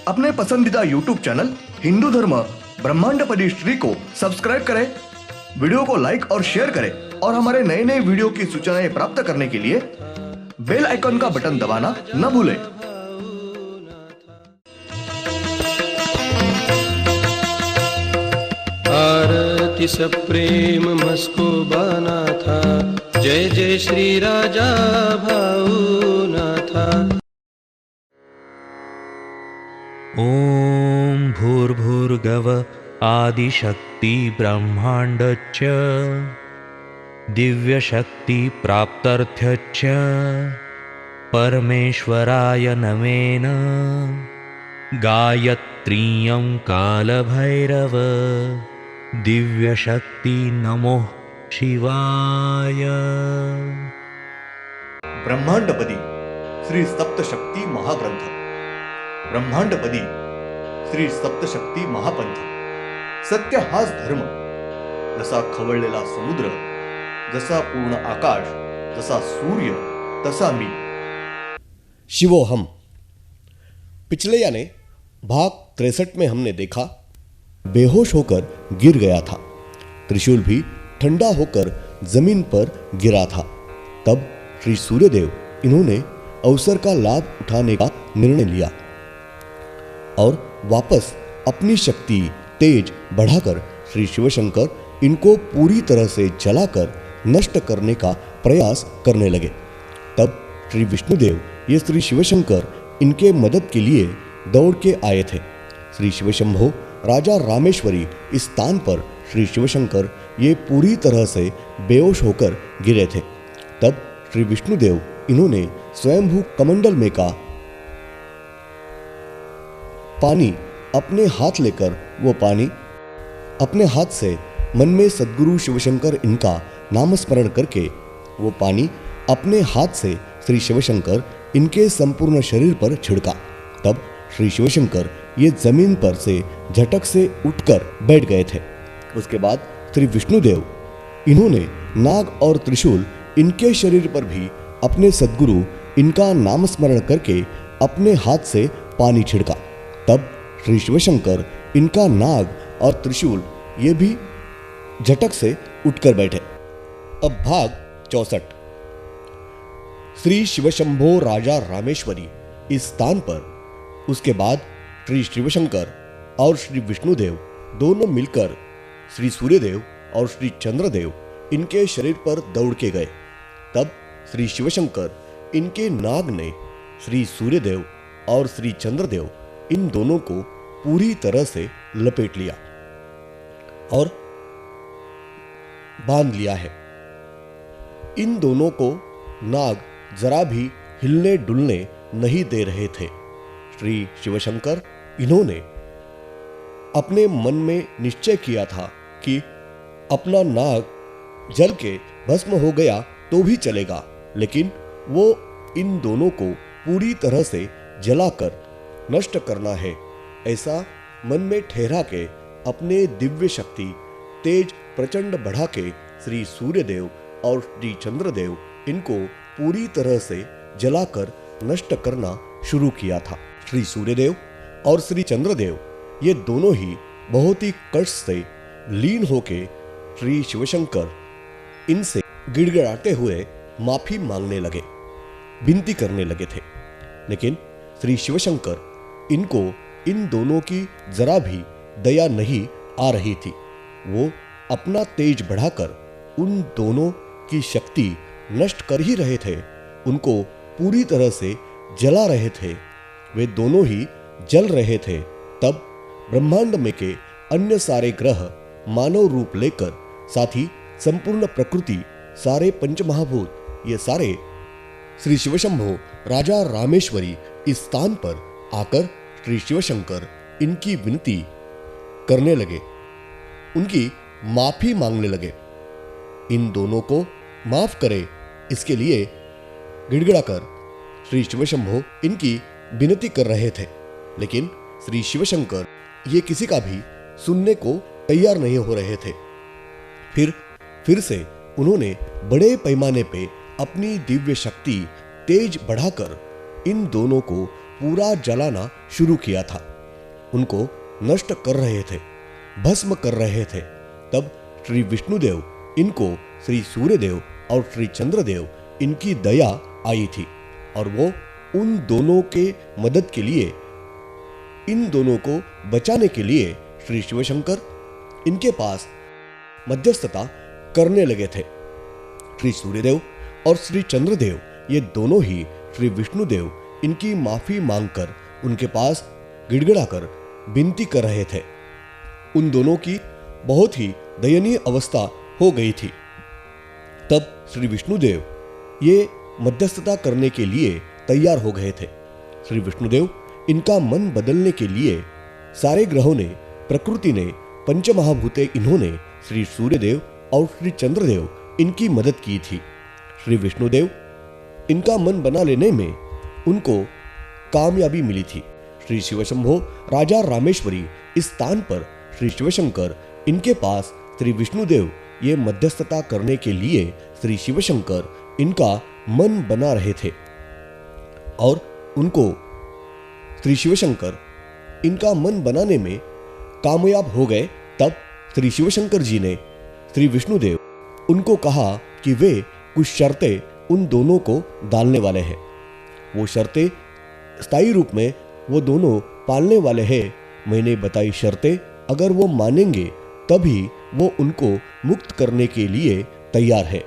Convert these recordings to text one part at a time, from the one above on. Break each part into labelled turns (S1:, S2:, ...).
S1: अपने पसंदीदा YouTube channel Hindu धर्म ब्रह्मांडपदी श्री को सब्सक्राइब करें, वीडियो को लाइक और शेयर करें और हमारे नए नए वीडियो की सूचनाएं प्राप्त करने के लिए बेल आइकन का बटन दबाना न भूलें।
S2: आरती सप्रेम मस्को बाना था, जय जय श्री राजा भाऊनाथा।
S3: ॐ भूर्भुर्गव आदिशक्ति ब्रह्माण्डच्च दिव्यशक्ति प्राप्त्यर्थच्च परमेश्वराय नमेन गायत्रीयं कालभैरव दिव्यशक्ति नमो शिवाय।
S1: ब्रह्मांडपदी श्री सप्तशक्ती महाग्रंथ, ब्रह्मांडपदी श्री सप्तशक्ती महापंथ। सत्य हाच धर्म, जसा खवळलेला समुद्र, जसा पूर्ण आकाश, जसा सूर्य, तसा मी।
S4: शिवोहम। पिछले यानी भाग 63 में हमने देखा बेहोश होकर गिर गया था, त्रिशूल भी ठंडा होकर जमीन पर गिरा था। तब श्री सूर्यदेव इन्होंने अवसर का लाभ उठाने का निर्णय लिया और वापस अपनी शक्ति तेज बढ़ाकर श्री शिवशंकर इनको पूरी तरह से जलाकर नष्ट करने का प्रयास करने लगे। तब श्री विष्णुदेव ये श्री शिवशंकर इनके मदद के लिए दौड़ के आए थे। श्री शिवशंभो राजा रामेश्वरी इस स्थान पर श्री शिवशंकर ये पूरी तरह से बेहोश होकर गिरे थे। तब श्री विष्णुदेव इन्होंने स्वयंभू कमंडल में का पानी अपने हाथ लेकर वो पानी अपने हाथ से मन में सद्गुरु शिवशंकर इनका नामस्मरण करके वो पानी अपने हाथ से श्री शिवशंकर इनके संपूर्ण शरीर पर छिड़का। तब श्री शिवशंकर ये जमीन पर से झटक से उठकर बैठ गए थे। उसके बाद श्री विष्णुदेव इन्होंने नाग और त्रिशूल इनके शरीर पर भी अपने सद्गुरु इनका नामस्मरण करके अपने हाथ से पानी छिड़का। तब श्री शिवशंकर इनका नाग और त्रिशूल ये भी झटक से उठकर बैठे। अब भाग 64। श्री शिवशंभो राजा रामेश्वरी इस स्थान पर उसके बाद श्री शिवशंकर और श्री विष्णुदेव दोनों मिलकर श्री सूर्यदेव और श्री चंद्रदेव इनके शरीर पर दौड़ के गए। तब श्री शिवशंकर इनके नाग ने श्री सूर्यदेव और श्री चंद्रदेव इन दोनों को पूरी तरह से लपेट लिया और बांध लिया है। इन दोनों को नाग जरा भी हिलने डुलने नहीं दे रहे थे। श्री शिवशंकर इन्होंने अपने मन में निश्चय किया था कि अपना नाग जल के भस्म हो गया तो भी चलेगा, लेकिन वो इन दोनों को पूरी तरह से जलाकर नष्ट करना है। ऐसा मन में ठहरा के अपने दिव्य शक्ति तेज प्रचंड बढ़ा के श्री सूर्यदेव और श्री चंद्रदेव इनको पूरी तरह से जलाकर नष्ट करना शुरू किया था। श्री सूर्यदेव और श्री चंद्रदेव ये दोनों ही बहुत ही कष्ट से लीन होके श्री शिवशंकर इनसे गिड़गिड़ाते हुए माफी मांगने लगे, विनती करने लगे थे। लेकिन श्री शिवशंकर इनको इन दोनों की जरा भी दया नहीं आ रही थी। वो अपना तेज बढ़ाकर उन दोनों की शक्ति नष्ट कर ही रहे थे, उनको पूरी तरह से जला रहे थे। वे दोनों ही जल रहे थे। तब ब्रह्मांड में के अन्य सारे ग्रह मानव रूप लेकर, साथ ही संपूर्ण प्रकृति, सारे पंचमहाभूत, ये सारे श्री शिवशंभो राजा रामेश्वरी इस स्थान पर आकर श्री शिवशंकर इनकी विनती करने लगे, उनकी माफी मांगने लगे। इन दोनों को माफ करे इसके लिए गिड़गिड़ाकर श्री शिवशंभो इनकी विनती कर रहे थे। लेकिन श्री शिवशंकर ये किसी का भी सुनने को तैयार नहीं हो रहे थे। फिर से उन्होंने बड़े पैमाने पे अपनी दिव्य शक्ति तेज बढ़ाकर इन दोनों को पूरा जलाना शुरू किया था। उनको नष्ट कर रहे थे, भस्म कर रहे थे, तब श्री विष्णुदेव इनको श्री सूर्यदेव और श्री चंद्रदेव इनकी दया आई थी और वो उन दोनों के मदद के लिए, इन दोनों को बचाने के लिए श्री शिवशंकर इनके पास मध्यस्थता करने लगे थे। श्री सूर्यदेव और श्री चंद्रदेव ये दोनों ही श्री विष्णुदेव इनकी माफी मांगकर उनके पास गिड़गिड़ाकर विनती कर रहे थे। उन दोनों की बहुत ही दयनीय अवस्था हो गई थी। तब श्री विष्णुदेव ये मध्यस्थता करने के लिए तैयार हो गए थे। श्री विष्णुदेव इनका मन बदलने के लिए सारे ग्रहों ने, प्रकृति ने, पंचमहाभूते इन्होंने श्री सूर्यदेव और श्री चंद्रदेव इनकी मदद की थी। श्री विष्णुदेव इनका मन बना लेने में उनको कामयाबी मिली थी। श्री शिवशंभो राजा रामेश्वरी इस स्थान पर श्री शिवशंकर इनके पास श्री विष्णुदेव ये मध्यस्थता करने के लिए श्री शिवशंकर इनका मन बना रहे थे और उनको श्री शिवशंकर इनका मन बनाने में कामयाब हो गए। तब श्री शिवशंकर जी ने श्री विष्णुदेव उनको कहा कि वे कुछ शर्तें उन दोनों को डालने वाले हैं। वो शर्तें स्थायी रूप में वो दोनों पालने वाले हैं। मैंने बताई शर्तें अगर वो मानेंगे तभी वो उनको मुक्त करने के लिए तैयार है,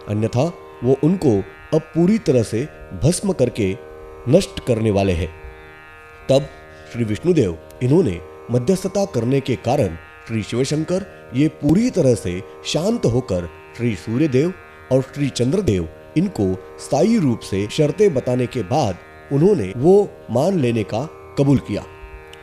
S4: अन्यथा वो उनको अब पूरी तरह से भस्म करके नष्ट करने वाले हैं। तब श्री विष्णुदेव इन्होंने मध्यस्थता करने के कारण श्री शिवशंकर ये पूरी तरह से शांत होकर श्री सूर्यदेव और श्री चंद्रदेव इनको स्थायी रूप से शर्तें बताने के बाद उन्होंने वो मान लेने का कबूल किया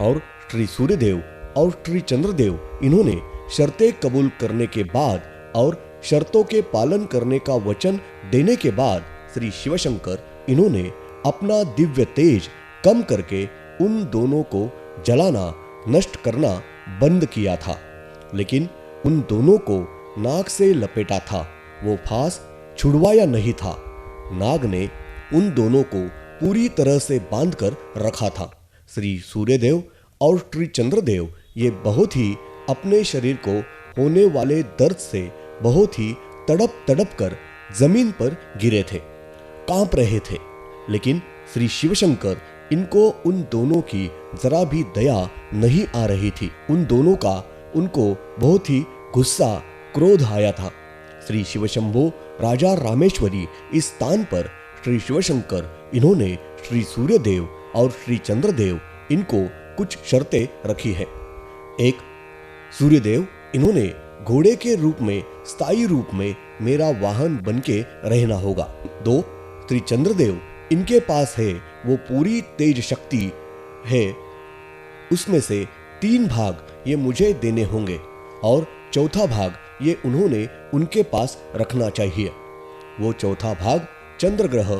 S4: और श्री सूर्यदेव और श्री चंद्रदेव इन्होंने शर्तें कबूल करने के बाद और शर्तों के पालन करने का वचन देने के बाद श्री शिवशंकर इन्होंने अपना दिव्य तेज कम करके उन दोनों को जलाना, नष्ट करना बंद किया था। लेकिन उन दोनों को नाग से लपेटा था, वो फांस छुड़वाया नहीं था। नाग ने उन दोनों को पूरी तरह से बांधकर रखा था। श्री सूर्यदेव और श्री चंद्रदेव ये बहुत ही अपने शरीर को होने वाले दर्द से बहुत ही तड़प तड़प कर जमीन पर गिरे थे, कांप रहे थे। लेकिन श्री शिवशंकर इनको उन दोनों की जरा भी दया नहीं आ रही थी। उन दोनों का उनको बहुत ही गुस्सा, क्रोध आया था। श्री शिवशंभो राजा रामेश्वरी इस स्थान पर श्री शिवशंकर इन्होंने श्री सूर्यदेव और श्री चंद्रदेव इनको कुछ शर्तें रखी है। एक, सूर्यदेव इन्होंने घोड़े के रूप में स्थायी रूप में मेरा वाहन बनके रहना होगा। 2, श्री चंद्रदेव इनके पास है वो पूरी तेज शक्ति है, उसमें से 3 भाग ये मुझे देने होंगे और चौथा भाग ये उन्होंने उनके पास रखना चाहिए। वो चौथा भाग चंद्र ग्रह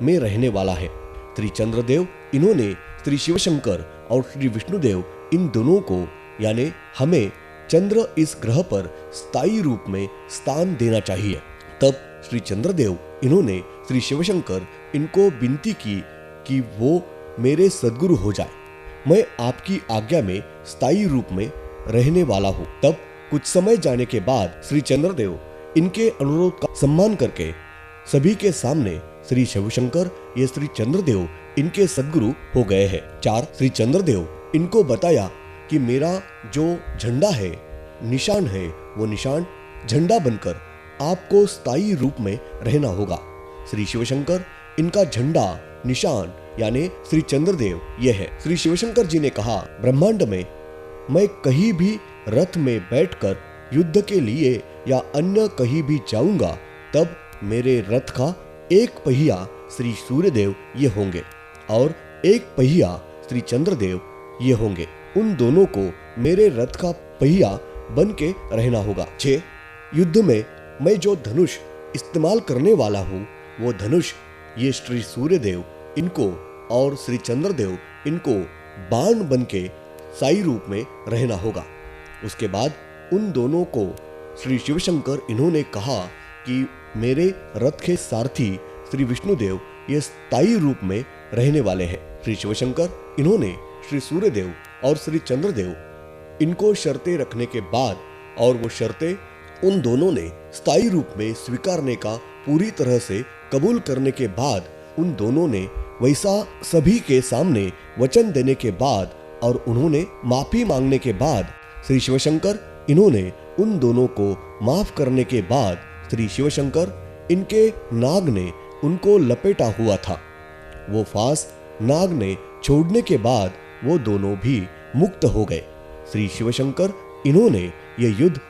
S4: में रहने वाला है। श्री चंद्रदेव इन्होंने श्री शिवशंकर और श्री विष्णुदेव इन दोनों को यानी हमें चंद्र इस ग्रह पर स्थायी रूप में स्थान देना चाहिए। तब श्री चंद्रदेव इन्होंने श्री शिवशंकर इनको विनती की कि वो मेरे सद्गुरु हो जाए, मैं आपकी आज्ञा में स्थायी रूप में रहने वाला हूँ। तब कुछ समय जाने के बाद श्री चंद्रदेव इनके अनुरोध का सम्मान करके सभी के सामने श्री शिवशंकर ये श्री चंद्रदेव इनके सद्गुरु हो गए हैं। 4, श्री चंद्रदेव इनको बताया कि मेरा जो झंडा है, निशान है, वो निशान झंडा बनकर आपको स्थायी रूप में रहना होगा। श्री शिवशंकर इनका झंडा, निशान यानी श्री चंद्रदेव ये है। श्री शिवशंकर जी ने कहा, ब्रह्मांड में मैं कहीं भी रथ में बैठकर युद्ध के लिए या अन्य कहीं भी जाऊंगा, तब मेरे रथ का एक पहिया श्री सूर्यदेव ये होंगे और एक पहिया श्री चंद्रदेव ये होंगे। उन दोनों को मेरे रथ का पहिया बन के रहना होगा। 6, युद्ध में मैं जो धनुष इस्तेमाल करने वाला हूँ, वो धनुष ये श्री सूर्यदेव इनको और श्री चंद्रदेव इनको बाण बन के साई रूप में रहना होगा। उसके बाद उन दोनों को श्री शिवशंकर इन्होंने कहा कि मेरे रथ के सारथी श्री विष्णुदेव ये स्थायी रूप में रहने वाले हैं। श्री शिवशंकर इन्होंने श्री सूर्यदेव और श्री चंद्रदेव इनको शर्तें रखने के बाद और वो शर्तें उन दोनों ने स्थायी रूप में स्वीकारने का पूरी तरह से कबूल करने के बाद उन दोनों ने वैसा सभी के सामने वचन देने के बाद और उन्होंने माफी मांगने के बाद श्री शिवशंकर इन्होंने उन दोनों को माफ करने के बाद श्री शिवशंकर इनके नाग ने उनको लपेटा हुआ था। वो फांस नाग ने छोड़ने के बाद वो दोनों भी मुक्त हो गए। श्री शिवशंकर इन्होंने ये युद्ध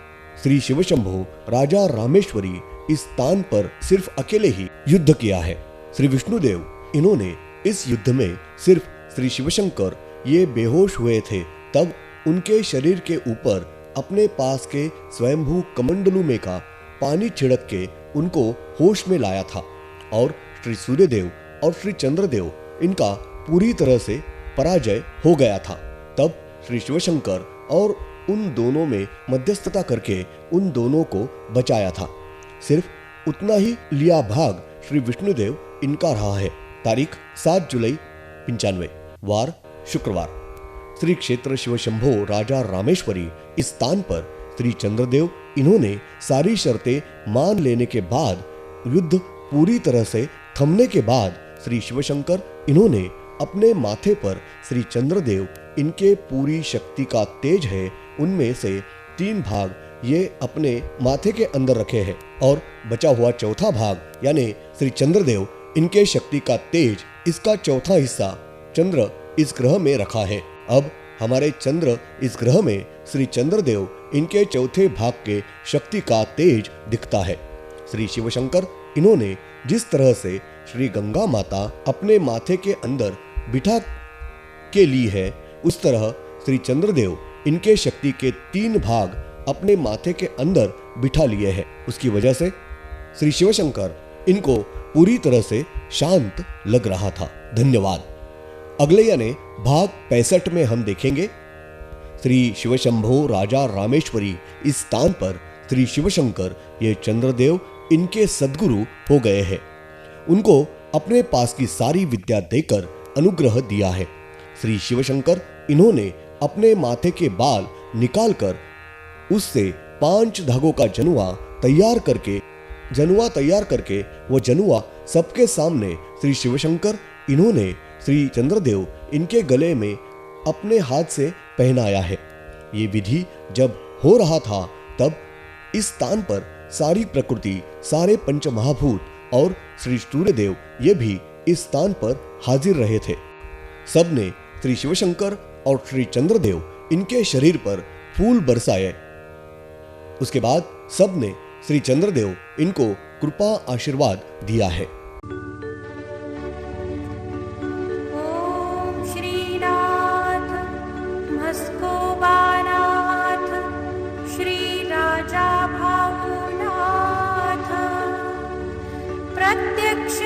S4: श्री शिवशंभु राजा रामेश्वरी इस स्थान पर सिर्फ अकेले ही युद्ध किया है। श्री विष्णुदेव इन्होंने इस युद्ध में सिर्फ श्री शिवशंकर ये बेहोश हुए थे तब उनके शरीर के ऊपर अपने पास के स्वयंभू कमंडलू में का पानी छिड़क के उनको होश में लाया था और श्री सूर्यदेव और श्री चंद्रदेव इनका पूरी तरह से पराजय हो गया था। तब श्री शिवशंकर और उन दोनों में मध्यस्थता करके उन दोनों को बचाया था। सिर्फ उतना ही लिया भाग श्री विष्णुदेव इनका रहा है। तारीख 7 जुलाई 95 वार शुक्रवार। श्री क्षेत्र शिवशंभो राजा रामेश्वरी इस स्थान पर श्री चंद्रदेव इन्होंने सारी शर्तें मान लेने के बाद युद्ध पूरी तरह से थमने के बाद श्री शिवशंकर इन्होंने अपने माथे पर श्री चंद्रदेव इनके पूरी शक्ति का तेज है उनमें से 3 भाग ये अपने माथे के अंदर रखे हैं और बचा हुआ चौथा भाग यानी श्री चंद्रदेव इनके शक्ति का तेज इसका चौथा हिस्सा चंद्र इस ग्रह में रखा है। अब हमारे चंद्र इस ग्रह में श्री चंद्रदेव इनके चौथे भाग के शक्ति का तेज दिखता है। श्री शिवशंकर इन्होंने जिस तरह से श्री गंगा माता अपने माथे के अंदर बिठा के ली है उस तरह श्री चंद्रदेव इनके शक्ति के 3 भाग अपने माथे के अंदर बिठा लिए हैं। उसकी वजह से श्री शिवशंकर इनको पूरी तरह से शांत लग रहा था। धन्यवाद। अगले यानी भाग 65 में हम देखेंगे श्री शिवशंभो राजा रामेश्वरी इस स्थान पर श्री शिवशंकर ये चंद्रदेव इनके सद्गुरु हो गए हैं। उनको अपने पास की सारी विद्या देकर अनुग्रह दिया है। श्री शिवशंकर इन्होंने अपने माथे के बाल निकालकर उससे 5 धागों का जनुआ तैयार करके वो जनुआ सबके सामने श्री शिवशंकर इन्होंने श्री चंद्रदेव इनके गले में अपने हाथ से पहनाया है। ये विधि जब हो रहा था तब इस स्थान पर सारी प्रकृति, सारे पंच महाभूत और श्री सूर्यदेव ये भी इस स्थान पर हाजिर रहे थे। सबने श्री शिवशंकर और श्री चंद्रदेव इनके शरीर पर फूल बरसाए। उसके बाद सबने श्री चंद्रदेव इनको कृपा आशीर्वाद दिया है।
S5: ओम श्रीनाथ मस्कोबानाथ श्री राजा भावनाथ प्रत्यक्ष